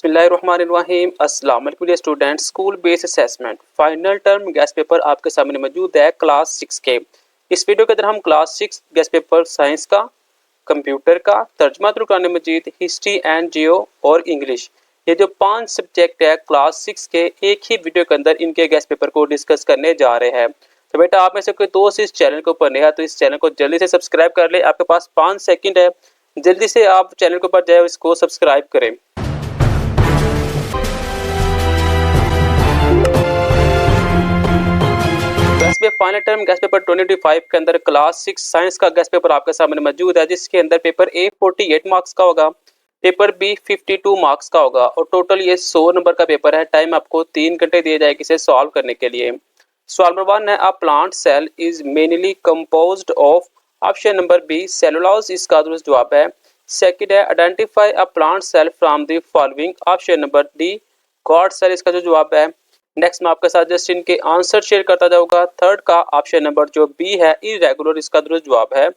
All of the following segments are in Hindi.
बिस्मिल्लाहिर्रहमानिर्रहीम। अस्सलाम वालेकुम dear students. School based assessment final term guess paper आपके सामने मौजूद है क्लास 6 के। इस वीडियो के अंदर हम क्लास 6 गैस पेपर साइंस का, कंप्यूटर का, तर्जुमा कुरान मजीद, हिस्ट्री एंड जियो और इंग्लिश, ये जो 5 सब्जेक्ट है क्लास 6 के, एक ही वीडियो के अंदर इनके गैस पेपर को डिस्कस करने जा रहे हैं। तो बेटा आप में से कोई दोस्त इस चैनल के ऊपर नया है तो इस चैनल को जल्दी से सब्सक्राइब कर ले। आपके पास 5 सेकंड है, जल्दी से आप चैनल के ऊपर जाए और इसको सब्सक्राइब करें। फाइनल टर्म गैस पेपर 2025 के अंदर क्लास 6 साइंस का गैस पेपर आपके सामने मौजूद है, जिसके अंदर पेपर ए 48 मार्क्स का होगा, पेपर बी 52 मार्क्स का होगा और टोटल ये 100 नंबर का पेपर है। टाइम आपको 3 घंटे दिए जाएंगे इसे सॉल्व करने के लिए। सवाल नंबर 1 है, a plant cell is mainly composed of, option number B cellulose इसका दुरुस्त जवाब है। सेकंड है, identify a plant cell from the following, option number D guard cell इसका जो जवाब है। नेक्स्ट मैं आपके साथ जस्ट इनके आंसर शेयर करता जाऊंगा। थर्ड का ऑप्शन नंबर जो बी है इरेगुलर इसका दुरुस्त जवाब है।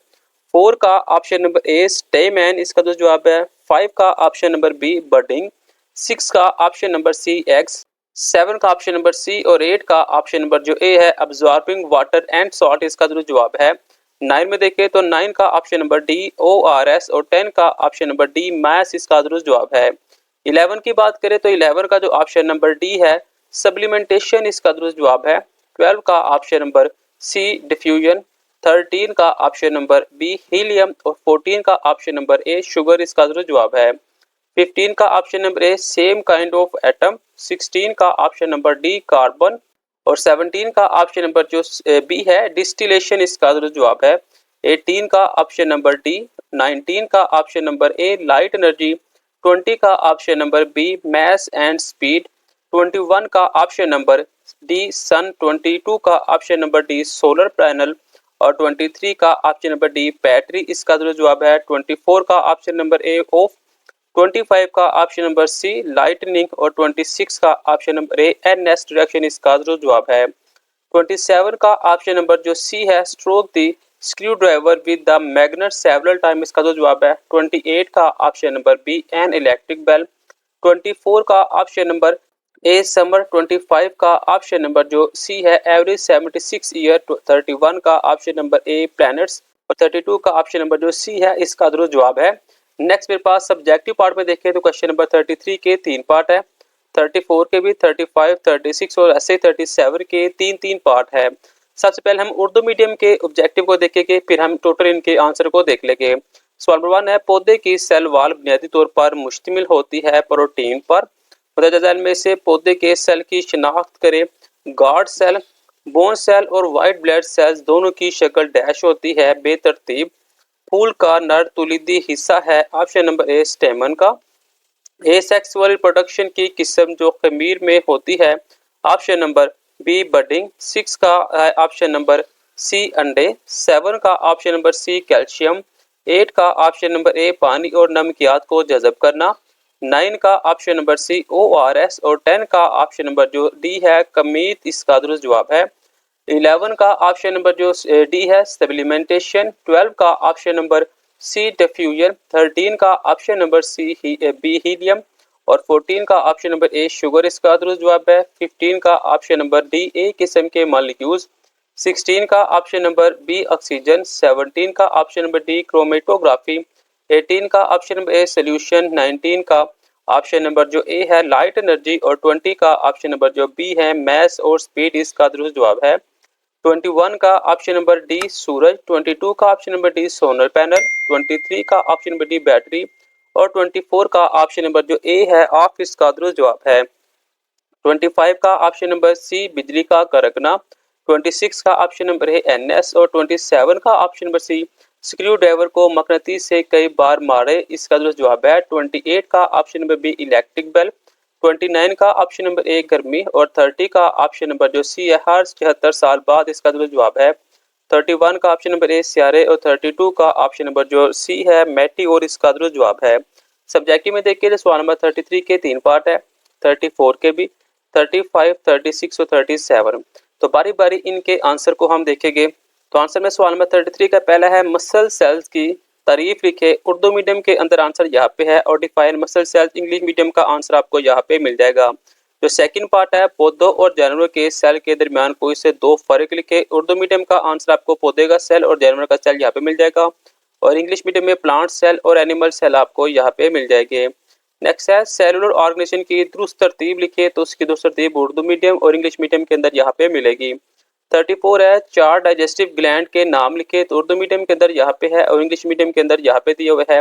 4 का ऑप्शन नंबर ए स्टेमैन इसका दुरुस्त जवाब है। 5 का ऑप्शन नंबर बी बडिंग। 6 का ऑप्शन नंबर सी एग्स। 7 का ऑप्शन नंबर सी और 8 का ऑप्शन नंबर जो ए है अब्जॉर्बिंग वाटर एंड सॉल्ट इसका दुरुस्त जवाब है। 9 में देखें तो 9 का option number D ORS और 10 का ऑप्शन नंबर डी मैस इसका दुरुस्त जवाब है। 11 की बात करें तो 11 का जो ऑप्शन नंबर डी है सप्लीमेंटेशन इसका दुरुस्त जवाब है। 12 का ऑप्शन नंबर सी डिफ्यूजन। 13 का ऑप्शन नंबर बी हीलियम और 14 का ऑप्शन नंबर ए शुगर इसका दुरुस्त जवाब है। 15 का option number A same kind of atom. 16 का ऑप्शन नंबर डी कार्बन और 17 का ऑप्शन नंबर जो बी है डिस्टिलेशन इसका दुरुस्त जवाब है। 18 का ऑप्शन नंबर डी। 19 का option number A light energy. 20 का option number B mass and speed. 21 का ऑप्शन नंबर डी सन। 22 का option number D solar panel और 23 का ऑप्शन नंबर डी बैटरी इसका दुरुस्त जवाब है। 24 का ऑप्शन नंबर ए ऑफ। 25 का ऑप्शन नंबर सी लाइटनिंग और 26 का option number A N S direction इसका दुरुस्त जवाब है। 27 का ऑप्शन नंबर जो सी है stroke the screw driver with the magnet several time इसका जो जवाब है। 28 का option number B an electric bell. 24 का ऑप्शन नंबर ए समर। 25 का ऑप्शन नंबर जो सी है एवरेज 76 ईयर। 31 का ऑप्शन नंबर ए प्लैनेट्स और 32 का ऑप्शन नंबर जो सी है इसका दुरुस्त जवाब है। नेक्स्ट मेरे पास सब्जेक्टिव पार्ट में देखें तो क्वेश्चन नंबर 33 के 3 पार्ट है, 34 के भी, 35, 36 और ऐसे 37 के 3 पार्ट है। सबसे पहले हम उर्दू मीडियम के ऑब्जेक्टिव को देखेंगे, फिर हम टोटल इनके आंसर को देख लेंगे। सवाल नंबर 1 है, पौधे की सेल वाल बुनियादी तौर पर मुश्तमिल होती है प्रोटीन पर, में से पौधे के सेल की शिनाख्त करें। गार्ड सेल, बोन सेल और वाइट ब्लड सेल्स दोनों की शक्ल डैश होती है बेतरतीब। फूल का नर तुलिदी हिस्सा है, ऑप्शन नंबर ए स्टेमन का। ए सेक्सुअल रिप्रोडक्शन की किस्म जो खमीर में होती है, ऑप्शन नंबर बी बडिंग। 6 का है ऑप्शन नंबर सी अंडे। 7 का ऑप्शन नंबर सी कैल्शियम। 8 का ऑप्शन नंबर ए पानी और नमकियात को जज़ब करना। 9 का option number C ORS और 10 का ऑप्शन नंबर जो डी है कमीत इसका दुरुस्त जवाब है। 11 का ऑप्शन नंबर जो डी है सप्लीमेंटेशन। 12 का ऑप्शन नंबर सी डिफ्यूजन। 13 का option number C B helium और 14 का ऑप्शन नंबर ए शुगर इसका दुरुस्त जवाब है। 15 का ऑप्शन नंबर डी ए किस्म के मॉलिक्यूल्स। 16 का ऑप्शन नंबर बी ऑक्सीजन। 17 का ऑप्शन नंबर डी क्रोमेटोग्राफी। 18 का ऑप्शन नंबर ए सोल्यूशन। 19 का ऑप्शन नंबर जो ए है लाइट एनर्जी और 20 का ऑप्शन नंबर जो बी है मैस और स्पीड इसका दुरुस्त जवाब है। 21 का ऑप्शन नंबर डी सूरज। 22 का option number D solar panel. 23 का ऑप्शन नंबर डी बैटरी और 24 का ऑप्शन नंबर जो ए है ऑफ इसका दुरुस्त जवाब है। 25 का ऑप्शन नंबर सी बिजली का कड़कना। 26 का ऑप्शन नंबर है एन एस और 27 का option number C screw driver को मकनतीस से कई बार मारे इसका दुरुस्त जवाब है। 28 का option number B electric bell. 29 का ऑप्शन नंबर ए गर्मी और 30 का ऑप्शन नंबर जो सी है हर 76 साल बाद इसका दुरुस्त जवाब है। 31 का ऑप्शन नंबर ए सियारे और 32 का ऑप्शन नंबर जो सी है मैटी और इसका दुरुस्त जवाब है। सब्जेक्टिव में देखिए तो सवाल नंबर 33 के 3 पार्ट है, 34 के भी, 35, 36 और 37। तो बारी बारी इनके आंसर को हम देखेंगे। तो आंसर में सवाल नंबर 33 का पहला है मसल सेल्स की तारीफ लिखे। उर्दू मीडियम के अंदर आंसर यहाँ पे है और define muscle cells. English medium का आंसर आपको यहाँ पे मिल जाएगा। जो सेकंड पार्ट है पौधों और जानवरों के सेल के दरमियान कोई से दो फर्क लिखे। उर्दू मीडियम का आंसर आपको पौधे का सेल और जानवर का सेल यहाँ पे मिल जाएगा और इंग्लिश मीडियम में प्लांट सेल और एनिमल सेल आपको यहाँ पे मिल जाएंगे। नेक्स्ट है सेलुलर ऑर्गेनाइजेशन की दुरुस्त तरतीब लिखिए, तो उसकी दुरुस्त तरतीब उर्दू मीडियम और इंग्लिश मीडियम के अंदर यहाँ पे मिलेगी। 34 है चार डाइजेस्टिव ग्लैंड के नाम लिखे, तो उर्दू मीडियम के अंदर यहाँ पे है और इंग्लिश मीडियम के अंदर यहाँ पे दिया हुआ है।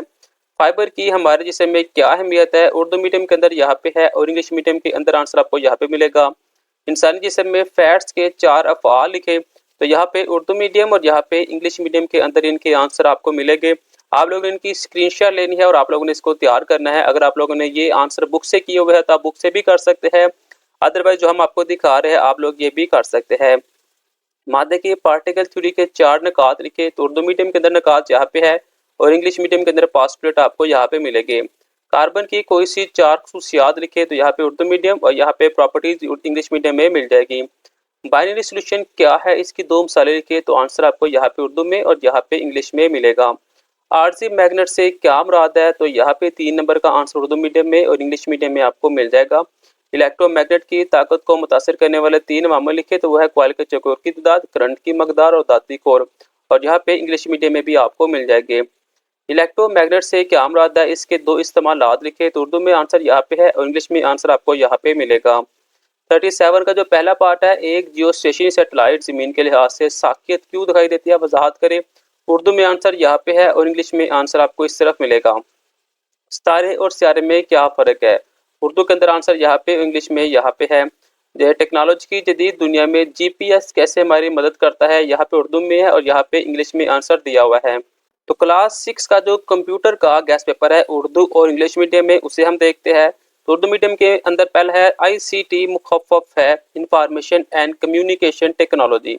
फाइबर की हमारे जिस्म में क्या अहमियत है, उर्दू मीडियम के अंदर यहाँ पे है और इंग्लिश मीडियम के अंदर आंसर आपको यहाँ पे मिलेगा। इंसानी जिस्म में फैट्स के चार अफ़आल लिखे, तो यहाँ पे उर्दू मीडियम और यहाँ पे इंग्लिश मीडियम के अंदर इनके आंसर आपको मिलेंगे। आप लोगों ने इनकी स्क्रीनशॉट लेनी है और आप लोगों ने इसको तैयार करना है। अगर आप लोगों ने ये आंसर बुक से किए हुए हैं तो आप बुक से भी कर सकते हैं, अदरवाइज जो हम आपको दिखा रहे हैं आप लोग ये भी कर सकते हैं। मादे की पार्टिकल थ्योरी के चार निकात लिखे, तो उर्दू मीडियम के अंदर निकात यहाँ पे है और इंग्लिश मीडियम के अंदर पास्टुलेट आपको यहाँ पे मिलेंगे। कार्बन की कोई सी चार खसूसियात लिखे, तो यहाँ पे उर्दू मीडियम और यहाँ पे प्रॉपर्टीज इंग्लिश मीडियम में मिल जाएगी। बाइनरी सोल्यूशन क्या है, इसकी दो मिसालें लिखे, तो आंसर आपको यहाँ पे उर्दू में और यहाँ पे इंग्लिश में मिलेगा। आरसी मैग्नेट से क्या मुराद है, तो यहाँ पे 3 नंबर का आंसर उर्दू मीडियम में और इंग्लिश मीडियम में आपको मिल जाएगा। इलेक्ट्रोमैग्नेट की ताकत को मुतासर करने वाले 3 मामले लिखे, तो वह है कॉइल के चकोर की तादाद, करंट की मकदार और धातु कोर, और यहाँ पे इंग्लिश मीडियम में भी आपको मिल जाएंगे। इलेक्ट्रोमैग्नेट से क्या मुराद है, इसके दो इस्तेमालात लिखे, तो उर्दू में आंसर यहाँ पे है और इंग्लिश में आंसर आपको यहाँ पे मिलेगा। 37 का जो पहला पार्ट है, एक जियो स्टेशनरी सैटेलाइट जमीन के लिहाज से साकियत क्यों दिखाई देती है, वजाहत करें। उर्दू में आंसर यहाँ पे है और इंग्लिश में आंसर आपको इस तरफ मिलेगा। सितारे और सियारे में क्या फ़र्क है, उर्दू के अंदर आंसर यहाँ पे, इंग्लिश में यहाँ पे है। टेक्नोलॉजी की जदीद दुनिया में जीपीएस कैसे हमारी मदद करता है, यहाँ पे उर्दू में है और यहाँ पे इंग्लिश में आंसर दिया हुआ है। तो क्लास 6 का जो कंप्यूटर का गेस्ट पेपर है उर्दू और इंग्लिश मीडियम में, उसे हम देखते हैं। तो उर्दू मीडियम के अंदर पहला है आईसीटी मुखफ़फ़ है, information and communication technology.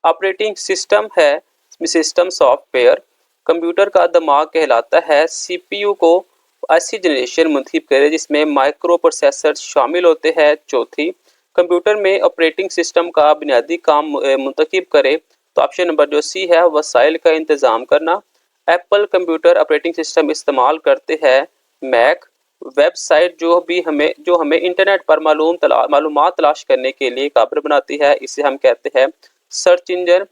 Operating system है, सिस्टम सॉफ्टवेयर। कंप्यूटर का दिमाग कहलाता है। सीपीयू को ऐसी जनरेशन मुंतखब करे जिसमें माइक्रो प्रोसेसर शामिल होते हैं। चौथी, कंप्यूटर में ऑपरेटिंग सिस्टम का बुनियादी काम मुंतखब करे, तो ऑप्शन नंबर जो सी है वसाइल का इंतज़ाम करना। एप्पल कंप्यूटर ऑपरेटिंग सिस्टम इस्तेमाल करते हैं। मैक वेबसाइट जो हमें इंटरनेट पर मालूमात तलाश करने के लिए काबिल बनाती है, इसे हम कहते हैं सर्च इंजन।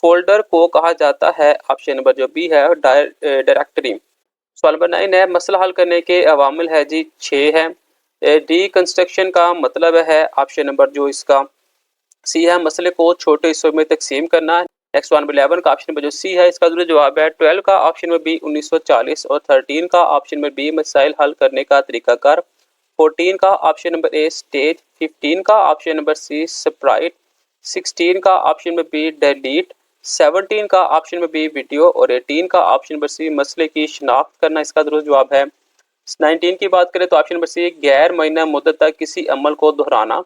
फोल्डर को कहा जाता है, ऑप्शन नंबर जो बी है डायरेक्टरी। सवाल नंबर 9 है, मसला हल करने के अवामिल है जी 6 है। डी कंस्ट्रक्शन का मतलब है, ऑप्शन नंबर जो इसका सी है मसले को छोटे हिस्सों में तकसीम करना। नेक्स्ट 11 का ऑप्शन नंबर जो सी है इसका जो जवाब है। 12 का ऑप्शन नंबर बी 1940 और 13 का ऑप्शन नंबर बी मसाइल हल करने का तरीकाकार। 14 का ऑप्शन नंबर ए स्टेज। 15 का ऑप्शन नंबर सी स्प्राइट। 16 का ऑप्शन नंबर बी डिलीट। 17 का ऑप्शन नंबर बी वीडियो और 18 का ऑप्शन नंबर सी मसले की शिनाख्त करना, इसका दुरुस्त जवाब है। 19 की बात करें तो ऑप्शन नंबर सी गैर महीना मुद्दत तक किसी अमल को दोहराना।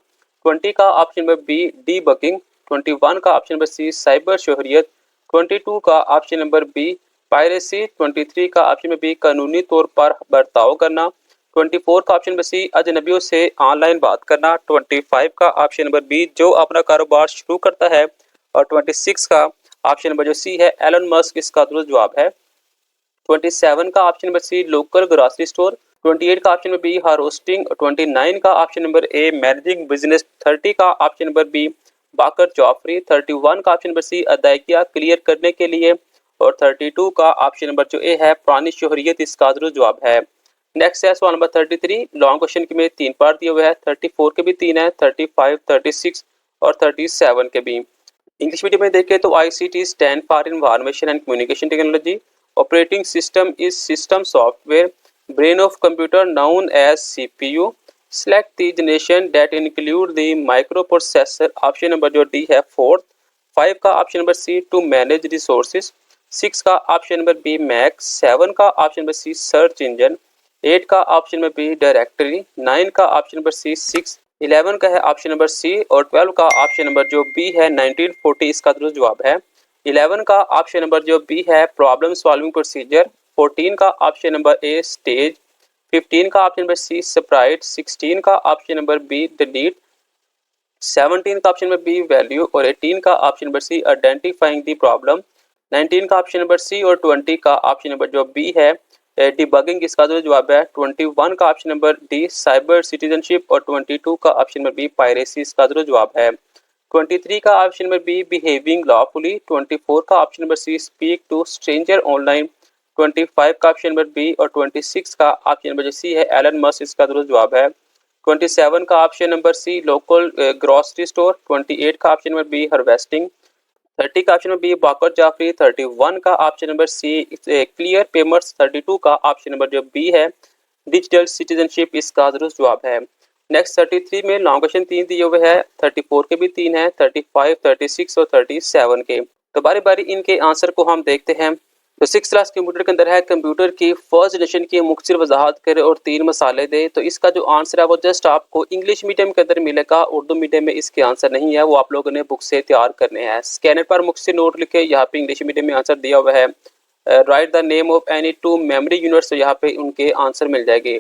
20 का ऑप्शन नंबर बी डीबगिंग। 21 का ऑप्शन नंबर सी साइबर शोहरियत। 22 का ऑप्शन नंबर बी पायरेसी। 23 का ऑप्शन नंबर बी कानूनी तौर पर बर्ताव करना। 24 का ऑप्शन नंबर सी अजनबियों से ऑनलाइन बात करना। 25 का ऑप्शन नंबर बी जो अपना कारोबार शुरू करता है और 26 का ऑप्शन नंबर जो सी है एलन मस्क, इसका दुरुस्त जवाब है। 27 का option number C local grocery store. 28 का ऑप्शन नंबर बी हार्वेस्टिंग। 29 का option number A managing business. 30 का option number B Baqar Jafri. 31 का ऑप्शन नंबर सी अदायगियाँ क्लियर करने के लिए और 32 का ऑप्शन नंबर जो ए है पुरानी शोहरियत, इसका दुरुस्त जवाब है। नेक्स्ट है सवाल नंबर 33। लॉन्ग क्वेश्चन में 3 पार्ट दिए हुए हैं। 34 के भी 3 है, 35, 36 और 37 के भी। इंग्लिश मीडियम में देखें तो ICT stand for information and communication technology. Operating system is system software. Brain of computer known as CPU। Select the generation that include the microprocessor, option number जो डी है 4th। 5 का option number C to manage resources. 6 का ऑप्शन नंबर बी मैक। 7 का option number C search engine. 8 का ऑप्शन नंबर बी डायरेक्टरी। 9 का ऑप्शन नंबर सी 6। 11 का है ऑप्शन नंबर सी और 12 का ऑप्शन नंबर जो बी है 1940, इसका दुरुस्त जवाब है। 11 का ऑप्शन नंबर जो बी है प्रॉब्लम सॉल्विंग प्रोसीजर। 14 का ऑप्शन नंबर ए स्टेज। 15 का ऑप्शन नंबर सी स्प्राइट। 16 का ऑप्शन नंबर बी डिलीट। 17 का ऑप्शन नंबर बी वैल्यू और 18 का option number C identifying the problem. 19 का ऑप्शन नंबर सी और 20 का ऑप्शन नंबर जो बी है डिबगिंग, इसका जो जवाब है 21 का option number D cyber citizenship और 22 का ऑप्शन नंबर बी पायरेसी, इसका जो जवाब है 23 का option number B behaving lawfully, 24 का option number C speak to stranger online, 25 का ऑप्शन नंबर बी और 26 का ऑप्शन नंबर सी है एलन मस्क, इसका जो जवाब है 27 का option number C local grocery store, 28 का ऑप्शन नंबर बी हार्वेस्टिंग, 30 का option number B Baqar Jafri, 31 का option number C clear payments, 32 का ऑप्शन नंबर जो बी है डिजिटल सिटीजनशिप, इसका जवाब है। नेक्स्ट 33 में लॉन्ग क्वेश्चन 3 दिए हुए हैं, 34 के भी 3 है, 35, 36 और 37 के। तो बारी बारी इनके आंसर को हम देखते हैं। तो 6 क्लास कंप्यूटर के अंदर है कंप्यूटर की फर्स्ट एडिशन की मुख्तलिफ वजाहत करे और 3 मसाले दे। तो इसका जो आंसर है वो जस्ट आपको इंग्लिश मीडियम के अंदर मिलेगा, उर्दू मीडियम में इसके आंसर नहीं है, वो आप लोगों ने बुक से तैयार करने हैं। स्कैनर पर मुख्तलिफ नोट लिखे, यहाँ पे इंग्लिश मीडियम में आंसर दिया हुआ है। Right the name of any two memory units, तो यहाँ पे उनके आंसर मिल जाएंगे।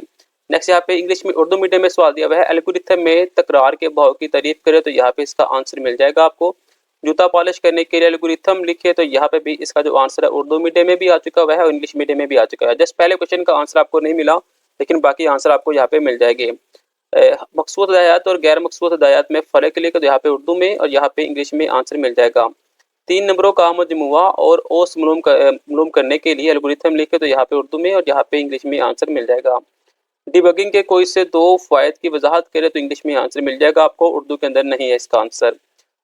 नेक्स्ट यहाँ पे इंग्लिश में उर्दू मीडियम में सवाल दिया हुआ है एल्गोरिथम में तकरार के भाव की तारीफ करे, तो यहाँ पे इसका आंसर मिल जाएगा आपको। जूता पॉलिश करने के लिए एल्गोरिथम लिखे, तो यहाँ पे भी इसका जो आंसर है उर्दू मीडियम में भी आ चुका हुआ है और इंग्लिश मीडियम में भी आ चुका है। जस्ट पहले क्वेश्चन का आंसर आपको नहीं मिला, लेकिन बाकी आंसर आपको यहाँ पे मिल जाएंगे। मकसूद हदायत और गैर मकसूद हदायत में फ़र्क लेकर, तो यहाँ पे उर्दू में और यहाँ पे इंग्लिश में आंसर मिल जाएगा। 3 नंबरों का मजमुआ और ओस मालूम करने के लिए एल्गोरिथम लिखे, तो यहाँ पे उर्दू में और यहाँ पे इंग्लिश में आंसर मिल जाएगा। डिबगिंग के कोई से 2 फ़ायद की वजाहत करें, तो इंग्लिश में आंसर मिल जाएगा आपको, उर्दू के अंदर नहीं है इसका answer.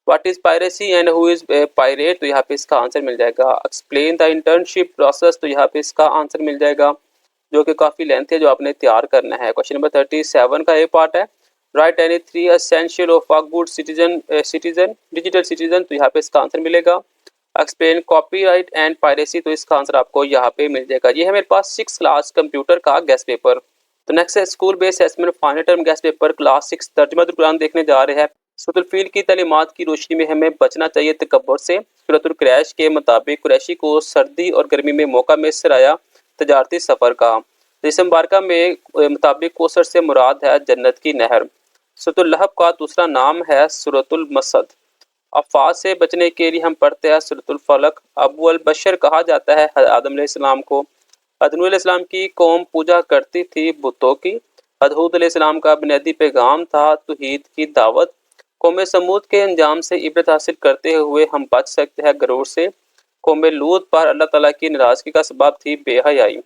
What is piracy and who is pirate, तो यहाँ पे इसका आंसर मिल जाएगा। एक्सप्लेन द इंटर्नशिप प्रोसेस, तो यहाँ पे इसका आंसर मिल जाएगा, जो कि काफ़ी लेंथ है, जो आपने तैयार करना है। क्वेश्चन नंबर 37 का ये पार्ट है। Right any 3 essential of a good citizen digital citizen, तो यहाँ पे इसका आंसर मिलेगा। एक्सप्लेन कॉपीराइट एंड पायरेसी, तो इसका आंसर आपको यहाँ पे मिल जाएगा। ये है मेरे पास 6 क्लास कंप्यूटर का गेस्ट पेपर। तो नेक्स्ट है school based assessment final term guess paper class 6 तर्जुमा कुरान देखने जा रहे हैं। सूरतुल फील की तालीमात की रोशनी में हमें बचना चाहिए तकब्बुर से। सूरतुल क्रैश के मुताबिक कुरैशी को सर्दी और गर्मी में मौका मैसर आया तजारती सफ़र का। जिस्म बारका में मुताबिक कोसर से मुराद है जन्नत की नहर। सूरतुल लहब का दूसरा नाम है सूरतुल मसद। अफ़ाज से बचने के लिए हम पढ़ते हैं सूरतुल फलक। अबू अल बशर कहा जाता है आदम अलैहिस्सलाम को। हदनूह अलैहिस्सलाम की कौम पूजा करती थी बुतों की। हदहूद अलैहिस्सलाम का बुनियादी पैगाम था तौहीद की दावत। कौम समूद के अंजाम से इबरत हासिल करते हुए हम बच सकते हैं गरूर से। कौम लूत पर अल्लाह ताला की नाराज़गी का सबब थी बेहयाई।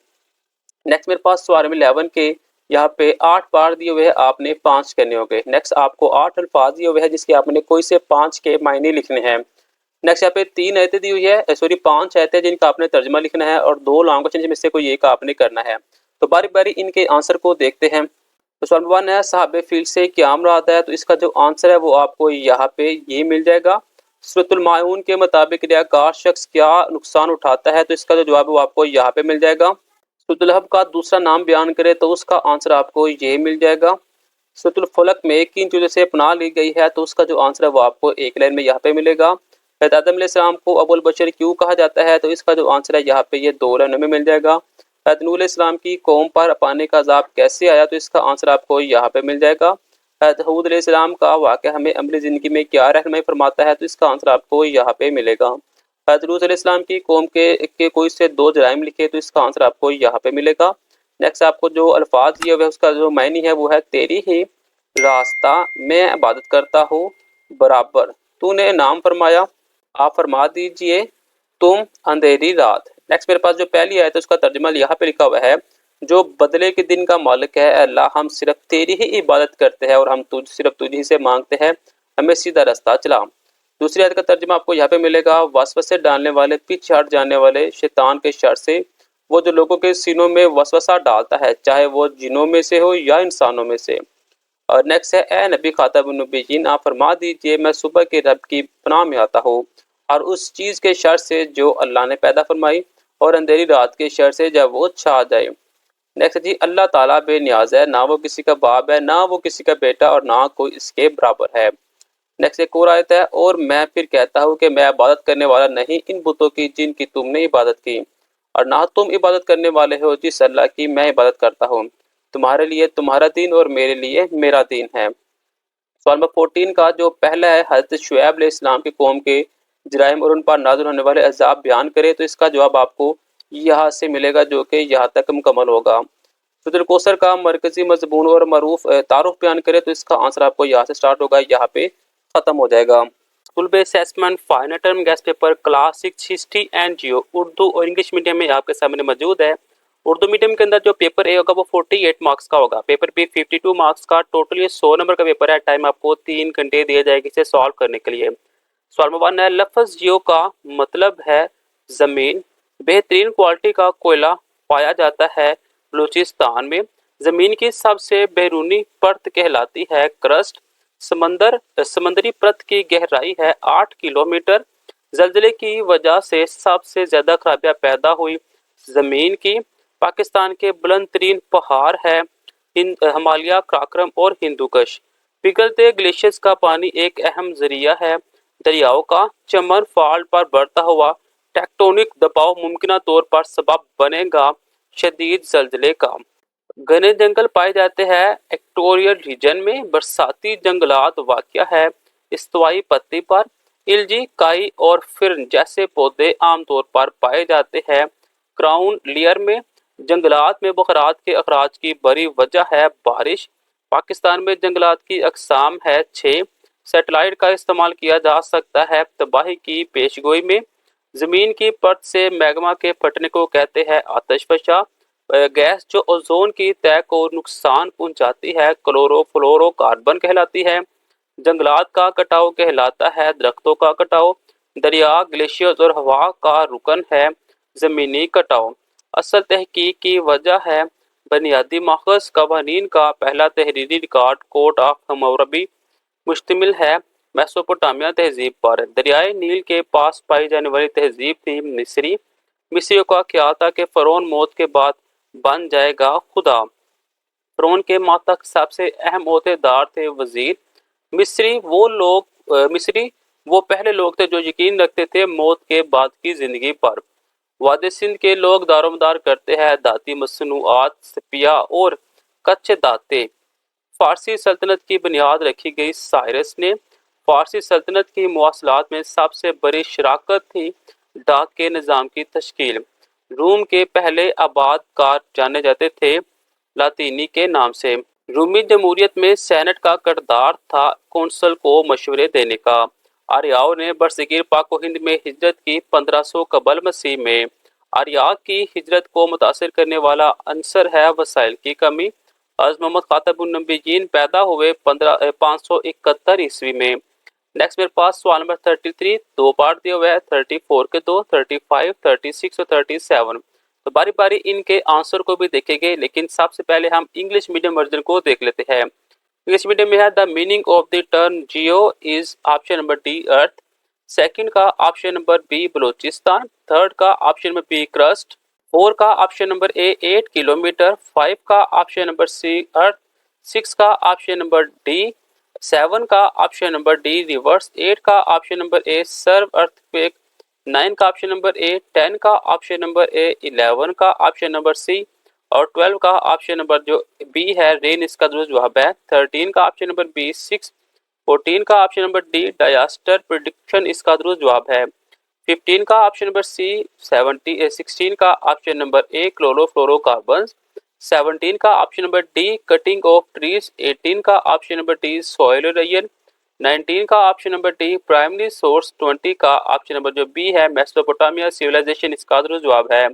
नेक्स्ट मेरे पास सवाल में 11 के यहाँ पे 8 बार दिए हुए हैं, आपने 5 करने होंगे। नेक्स्ट आपको 8 अल्फाज दिए हुए हैं जिसके आपने कोई से 5 के मायने लिखने हैं। नेक्स्ट यहाँ पे 3 आयतें दी हुई है, सॉरी 5 आयतें जिनका आपने तर्जमा लिखना है और 2 लॉन्ग क्वेश्चन में से कोई एक आपने करना है। तो बारी बारी इनके आंसर को देखते हैं। तो सवाल 1 है साहब फील्ड से क्या मुराद है, तो इसका जो आंसर है वो आपको यहाँ पे ये मिल जाएगा। सूरतुल माऊन के मुताबिक रियाकार शख्स क्या नुकसान उठाता है, तो इसका जो जवाब है वो आपको यहाँ पे मिल जाएगा। सूरतुल लहब का दूसरा नाम बयान करे, तो उसका आंसर आपको ये मिल जाएगा। सूरतुल फलक में किन चीज़ों से पनाह ली गई है, तो उसका जो आंसर है वो आपको एक लाइन में यहाँ पे मिलेगा। आदम अलैहिस्सलाम को अबुल बशर क्यों कहा जाता है, तो इसका जो आंसर है यहाँ पे ये 2 लाइनों में मिल जाएगा। नूह अलैहिस्सलाम की कौम पर पानी का अजाब कैसे आया, तो इसका आंसर आपको यहाँ पे मिल जाएगा। हूद अलैहिस्सलाम का वाक़या हमें अमली ज़िंदगी में क्या रहनुमाई फरमाता है, तो इसका आंसर आपको यहाँ पे मिलेगा। लूत अलैहिस्सलाम की कौम के कोई से 2 जराइम लिखे, तो इसका आंसर आपको यहाँ पे मिलेगा। नेक्स्ट आपको जो अल्फाज दिए हुए उसका जो मायने है वो है तेरी ही रास्ता मैं इबादत करता हूँ बराबर तूने नाम फरमाया आप फरमा दीजिए तुम अंधेरी रात। नेक्स्ट मेरे पास जो पहली आयत है उसका तर्जुमा यहाँ पे लिखा हुआ है, जो बदले के दिन का मालिक है अल्लाह, हम सिर्फ तेरी ही इबादत करते हैं और हम सिर्फ तुझी से मांगते हैं, हमें सीधा रास्ता चला। दूसरी आयत का तर्जुमा आपको यहाँ पे मिलेगा, वसवसे डालने वाले पीछे हट जाने वाले शैतान के शर से, वो जो लोगों के सीनों में वसवसा डालता है चाहे वो जिनों में से हो या इंसानों में से। और नेक्स्ट है ए नबी खातमुन नबीयीन, आप फरमा दीजिए मैं सुबह के रब की पनाह में आता हूँ और उस चीज़ के शर से जो अल्लाह ने पैदा फरमाई और अंधेरी रात के शर से जब वो छा जाए। नेक्स्ट जी अल्लाह ताला बेनियाज है, ना वो किसी का बाप है ना वो किसी का बेटा और ना कोई इसके बराबर है। नेक्स्ट एक और आयत है, और मैं फिर कहता हूँ कि मैं इबादत करने वाला नहीं इन बुतों की जिनकी तुमने इबादत की, और ना तुम इबादत करने वाले हो जिस अल्लाह की मैं इबादत करता हूँ। तुम्हारे लिए तुम्हारा दीन और मेरे लिए मेरा दीन है। सवाल नंबर 14 का जो पहला है, हज़रत शुएब अलैहिस्सलाम की कौम के जराइम और उन पर नाज़िल होने वाले अज़ाब बयान करे, तो इसका जवाब आपको यहाँ से मिलेगा जो कि यहाँ तक मुकम्मल होगा। सूरह कौसर का मरकजी मजमून और मरूफ तारुफ बयान करे, तो इसका आंसर आपको यहाँ से स्टार्ट होगा, यहाँ पे खत्म हो जाएगा। School based assessment final term guess paper class 6 history and geo Urdu और इंग्लिश मीडियम में आपके सामने मौजूद है। उर्दू मीडियम के अंदर जो पेपर ए होगा वो 48 मार्क्स का होगा, पेपर बी 52 मार्क्स का, टोटल ये 100 नंबर का पेपर है। टाइम आपको 3 घंटे दिए जाएंगे इसे सॉल्व करने के लिए। सवाल नंबर 1 है, लफ्ज जियो का मतलब है जमीन। बेहतरीन क्वालिटी का कोयला पाया जाता है बलूचिस्तान में। जमीन की सबसे बैरूनी परत कहलाती है क्रस्ट। समंदरी परत की गहराई है 8 किलोमीटर। जल्जले की वजह से सबसे ज्यादा खराबियां पैदा हुई जमीन की। पाकिस्तान के बुलंद तरीन पहाड़ है हिमालय, कराक्रम और हिंदुकुश। पिघलते ग्लेशियर्स का पानी एक अहम जरिया है दरियाओं का। चमन फॉल्ट पर बढ़ता हुआ टेक्टोनिक दबाव मुमकिन तौर पर सबब बनेगा शदीद जल्जले का। घने जंगल पाए जाते हैं इक्वेटोरियल रीजन में। बरसाती जंगलात वाक़या है इस्तवाई पत्ती पर। इल्जी, काई और फिर्न जैसे पौधे आमतौर पर पाए जाते हैं क्राउन लेयर में। जंगलात में बखरात के अखराज की बड़ी वजह है बारिश। पाकिस्तान में जंगलात की अकसाम है 6। सैटेलाइट का इस्तेमाल किया जा सकता है तबाही की पेशगोई में। जमीन की परत से मैग्मा के फटने को कहते हैं आतिशफशा। गैस जो ओजोन की तय को नुकसान पहुंचाती है क्लोरोफ्लोरोकार्बन कहलाती है। जंगलात का कटाव कहलाता है दरख्तों का कटाव। दरिया, ग्लेशियर्स और हवा का रुकन है जमीनी कटाव। असल तहकीक की वजह है बुनियादी माखज़ कवानीन का पहला तहरीरी रिकॉर्ड कोड ऑफ हम्मुरबी मुश्तमिल है मेसोपोटामिया तहजीब पर। दरियाए नील के पास पाई जाने वाली तहजीब थी मिस्री। मिस्रियों का ख्याल था कि फ़िरौन मौत के बाद बन जाएगा खुदा। फ़िरौन के मातहत सबसे अहम ओहदेदार थे वजीर। मिस्री वो पहले लोग थे जो यकीन रखते थे मौत के बाद की जिंदगी पर। वादी सिंध के लोग दारोमदार करते हैं दाती मसनूआत, सपिया और कच्चे दाते। फारसी सल्तनत की बुनियाद रखी गई साइरस ने। फारसी सल्तनत की मवासलात में सबसे बड़ी शराकत थी डाक के निज़ाम की तश्कील। रूम के पहले आबाद कार जाने जाते थे लातीनी के नाम से। रूमी जमहूरियत में सेनेट का किरदार था कौंसल को मशवरे देने का। आर्याओं ने बरसगीर पाको हिंद में हिजरत की 1500 कबल मसीह में। आर्या की हिजरत को मुतासर करने वाला अंसर है वसाइल की कमी। हज़रत मोहम्मद खातमुन्नबिय्यीन पैदा हुए 571 ईस्वी में। नेक्स्ट मेरे पास सवाल नंबर 33 दो पार्ट दिया हुआ है, 34 के 2, 35, 36 और 37। तो बारी बारी इनके आंसर को भी देखेंगे, लेकिन सबसे पहले हम इंग्लिश मीडियम वर्जन को देख लेते हैं। इंग्लिश मीडियम में है the meaning of the term geo is option number D earth. Second का option number B Balochistan. Third का ऑप्शन नंबर बी क्रस्ट। 4 का ऑप्शन नंबर ए 8 किलोमीटर। 5 का ऑप्शन नंबर सी अर्थ। 6 का ऑप्शन नंबर डी। 7 का ऑप्शन नंबर डी रिवर्स। 8 का option number A serve earthquake. 9 का ऑप्शन नंबर ए। 10 का ऑप्शन नंबर ए। 11 का ऑप्शन नंबर सी और 12 का ऑप्शन नंबर जो बी है रेन, इसका जो जवाब है। 13 का ऑप्शन नंबर बी 6। 14 का option number D disaster prediction, इसका जवाब है। 15 का ऑप्शन नंबर सी 16 का ऑप्शन नंबर ए क्लोरोफ्लोरोकार्बन। 17 का option number D cutting of trees. 18 का option number D soil erosion. 19 का option number D primary source. 20 का ऑप्शन नंबर जो बी है मेसोपोटामिया सिविलाइजेशन, इसका जवाब है।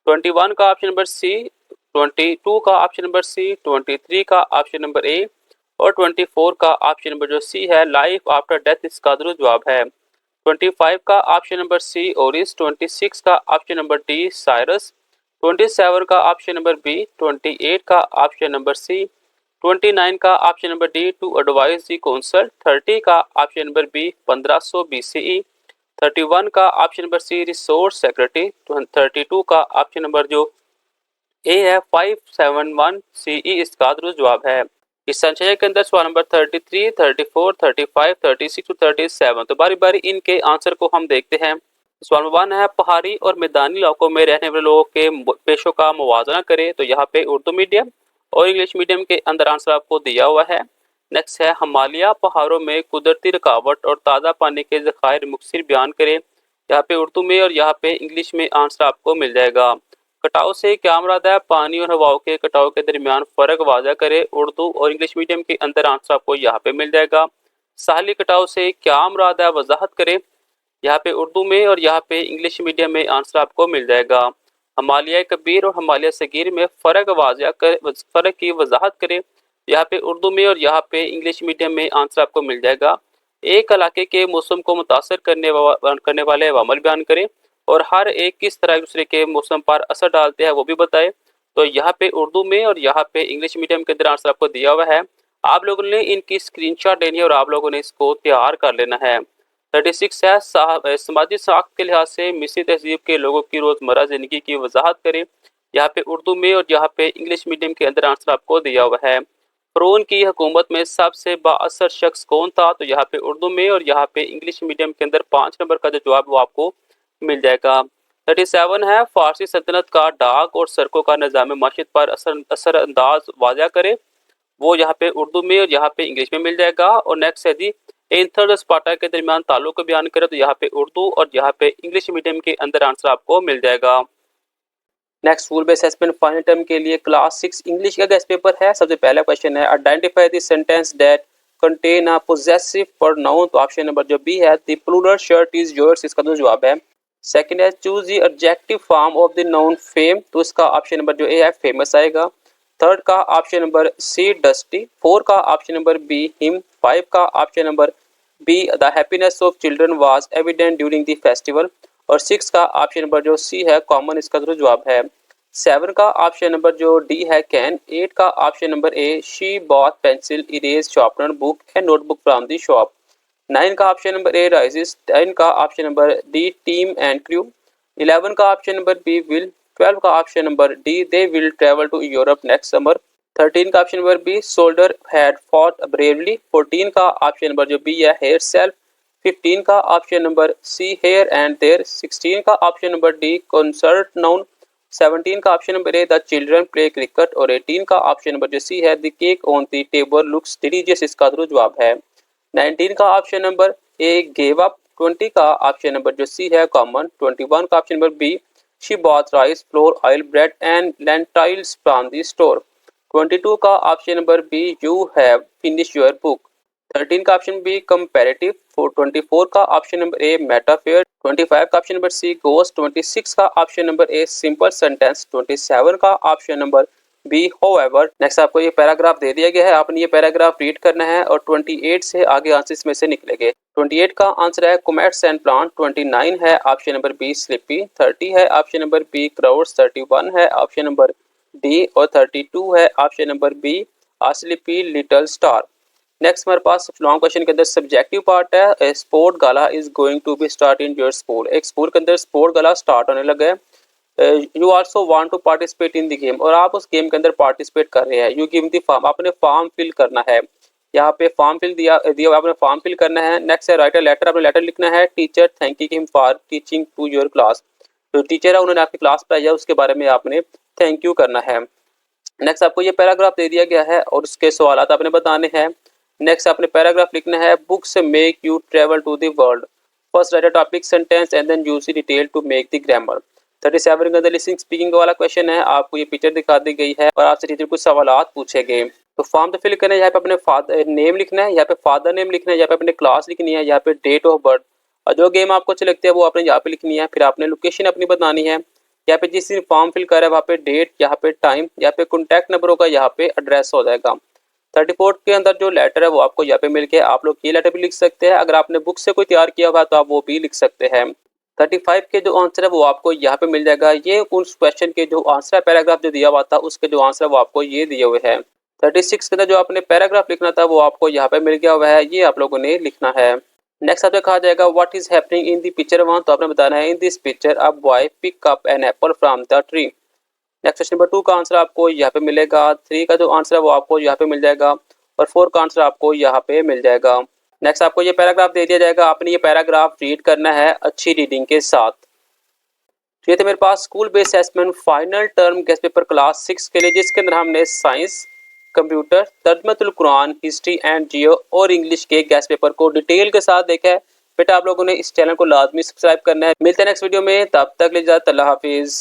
21 का ऑप्शन नंबर सी। 22 का ऑप्शन नंबर सी। 23 का ऑप्शन नंबर ए और 24 का ऑप्शन नंबर जो सी है लाइफ आफ्टर डेथ, इसका जवाब है। 25 का ऑप्शन नंबर सी ओरिस। 26 का ऑप्शन नंबर डी साइरस। 27 का ऑप्शन नंबर बी। 28 का ऑप्शन नंबर सी। 29 का option number D to advise the council. 30 का ऑप्शन नंबर बी 1500 BCE। 31 का option number C resource secretary. 32 का ऑप्शन नंबर जो ए है 571 CE, इसका जवाब है। इस संचय के अंदर सवाल नंबर 33, 34, 35, 36 और 37। तो बारी बारी इनके आंसर को हम देखते हैं। सवाल नंबर 1 है पहाड़ी और मैदानी इलाकों में रहने वाले लोगों के पेशों का मुवाजना करें। तो यहाँ पे उर्दू मीडियम और इंग्लिश मीडियम के अंदर आंसर आपको दिया हुआ है। नेक्स्ट है हिमालय पहाड़ों में कुदरती रुकावट और ताज़ा पानी के ज़खायर मुख्तसर बयान करें। यहाँ पे उर्दू में और यहाँ पे इंग्लिश में आंसर आपको मिल जाएगा। कटाव से क्या मुराद है? पानी और हवाओं के कटाव के दरमियान फ़र्क वाज़ा करें। उर्दू और इंग्लिश मीडियम के अंदर आंसर आपको यहाँ पे मिल जाएगा। साहली कटाव से क्या मुराद है? वजाहत करें। यहाँ पे उर्दू में और यहाँ पे इंग्लिश मीडियम में आंसर आपको मिल जाएगा। हिमालय कबीर और हिमालय सगीर में फ़र्क की वजाहत करें। यहाँ पे उर्दू में और यहाँ पे इंग्लिश मीडियम में आंसर आपको मिल जाएगा। एक इलाके के मौसम को मुतासर करने वाले अवामल बयान करें और हर एक किस तरह एक दूसरे के मौसम पर असर डालते हैं वो भी बताएं। तो यहाँ पे उर्दू में और यहाँ पे इंग्लिश मीडियम के अंदर आंसर आपको दिया हुआ है। आप लोगों ने इनकी स्क्रीनशॉट लेनी है और आप लोगों ने इसको तैयार कर लेना है। 36 है समाजी साख्त के लिहाज से मिस्री तहजीब के लोगों की रोज़मर्रा ज़िंदगी की वजाहत करें। यहाँ पे उर्दू में और यहाँ पे इंग्लिश मीडियम के अंदर आंसर आपको दिया हुआ है। फ़िरौन की हुकूमत में सबसे बाअसर शख्स कौन था? तो यहाँ पे उर्दू में और यहाँ पे इंग्लिश मीडियम के अंदर 5 नंबर का जो जवाब वो आपको मिल जाएगा। 37 है फ़ारसी सल्तनत का डाक और सड़कों का निज़ाम माशियत पर असरअंदाज वाज़ा करे। वो यहाँ पे उर्दू में और यहाँ पे इंग्लिश में मिल जाएगा। और नेक्स्ट है जी एंथर और स्पार्टा के दरमियान ताल्लुक को बयान करें। तो यहाँ पे उर्दू और यहाँ पे इंग्लिश मीडियम के अंदर आंसर आपको मिल जाएगा। Next full base assessment final term के लिए क्लास 6 इंग्लिश का गेस्ट पेपर है। सबसे पहला क्वेश्चन है identify the sentence that contain a possessive pronoun. तो ऑप्शन नंबर जो बी है the plural shirt is yours, इसका जो जवाब है। सेकंड है choose the adjective form of the noun fame. तो इसका ऑप्शन नंबर जो ए है फेमस आएगा। थर्ड का option number C dusty. Four का option number B him. Five का option number B the happiness of children was evident during the festival. और सिक्स का ऑप्शन नंबर जो सी है कॉमन, इसका जो जवाब है। सेवन का ऑप्शन नंबर जो डी है कैन। एट का option number A she bought pencil erase sharpener book and notebook from the shop. 9 का ऑप्शन नंबर ए राइजेस। 10 का option number D team and crew. 11 का ऑप्शन नंबर बी विल। 12 का option number D they will travel to Europe next summer. 13 का option number B soldier had fought bravely. 14 का ऑप्शन नंबर जो बी है हेयर सेल्फ। 15 का option number see here and there. 16 का option number D concert noun. 17 का option number A the children play cricket. और 18 का ऑप्शन नंबर जो सी है the cake on the table looks delicious, इसका जवाब है। 19 का ऑप्शन नंबर ए गेव अप। 20 का ऑप्शन नंबर जो सी है कॉमन। 21 का option number B she bought rice flour oil bread and lentils from the store. 22 का option number B you have finish your book. 13 का ऑप्शन बी कंपैरेटिव। 24 का ऑप्शन नंबर ए मेटाफेयर। 25 का ऑप्शन नंबर सी गोस्ट। 26 का option number a simple sentence. 27 का ऑप्शन नंबर बी होवेवर। नेक्स्ट आपको ये पैराग्राफ दे दिया गया है, आपने ये पैराग्राफ रीड करना है और 28 से आगे आंसर इसमें से निकलेंगे। 28 का आंसर है कोमेट्स एंड प्लांट। 29 है ऑप्शन नंबर बी स्लिपी। 30 है ऑप्शन नंबर बी क्राउड्स। 31 है ऑप्शन नंबर डी और 32 है option number B sleepy little star. Next हमारे पास लॉन्ग क्वेश्चन के अंदर सब्जेक्टिव पार्ट है। Sport gala is going to be start in your school. एक स्कूल के अंदर स्पोर्ट गाला स्टार्ट होने लगा है। You also want to participate in the game, और आप उस गेम के अंदर पार्टिसिपेट कर रहे हैं। यू गिव द फॉर्म, आपने फॉर्म फिल करना है। यहाँ पे फॉर्म फिल दिया आपने फॉर्म फिल करना है। नेक्स्ट है राइट अ लेटर, आपने लेटर लिखना है। Teacher thanking him for teaching to your class. जो टीचर है उन्होंने आपकी क्लास पढ़ाई है उसके बारे में आपने थैंक यू करना है। नेक्स्ट आपको ये पैराग्राफ दे दिया गया है और उसके सवाल आपने बताने हैं। नेक्स्ट आपने पैराग्राफ लिखना है books make you travel to the world. First write a topic sentence and then use the detail to make the grammar. 37 के अंदर लिसनिंग स्पीकिंग वाला क्वेश्चन है। आपको ये पिक्चर दिखा दी गई है और आपसे टीचर कुछ सवालात पूछे गए। तो फॉर्म तो फिल करना है। यहाँ पे अपने फादर नेम लिखना है, यहाँ पे फादर नेम लिखना है, यहाँ पे अपने क्लास लिखनी है, यहाँ पे डेट ऑफ बर्थ और जो गेम आपको अच्छे लगते हैं वो आपने यहाँ पे लिखनी है। फिर आपने लोकेशन अपनी बतानी है। यहाँ पे जिस दिन फॉर्म फिल कर रहा है वहाँ पे डेट, यहाँ पे टाइम, यहाँ पे कॉन्टैक्ट नंबर होगा, यहाँ पे एड्रेस हो जाएगा। 34 के अंदर जो लेटर है वो आपको यहाँ पे मिल गया। आप लोग ये लेटर भी लिख सकते हैं। अगर आपने बुक से कोई तैयार किया हुआ तो आप वो भी लिख सकते हैं। 35 के जो आंसर है वो आपको यहाँ पे मिल जाएगा। ये उस क्वेश्चन के जो आंसर है पैराग्राफ जो दिया हुआ था उसके जो आंसर है वो आपको ये दिए हुए हैं। 36 के अंदर जो आपने पैराग्राफ लिखना था वो आपको यहाँ पे मिल गया हुआ है, ये आप लोगों ने लिखना है। नेक्स्ट आपसे कहा जाएगा what is happening in the picture 1। तो आपने बताना है in this picture a boy pick up an apple from the tree. Next question number 2 का आंसर आपको यहाँ पे मिलेगा। 3 का जो आंसर है वो आपको यहाँ पे मिल जाएगा और 4 का आंसर आपको यहाँ पे मिल जाएगा। नेक्स्ट आपको ये पैराग्राफ दे दिया जाएगा, आपने ये पैराग्राफ रीड करना है अच्छी रीडिंग के साथ। तो ये थे मेरे पास school based assessment final term guess paper class 6 के लिए, जिसके अंदर हमने science, computer, Tarjumatul Quran, history and geo और इंग्लिश के गेस्ट पेपर को डिटेल के साथ देखा है। बेटा आप लोगों ने इस चैनल को लाजमी सब्सक्राइब करना है। मिलते हैं नेक्स्ट वीडियो में, तब तक के लिए इजाज़त, अल्लाह हाफिज़।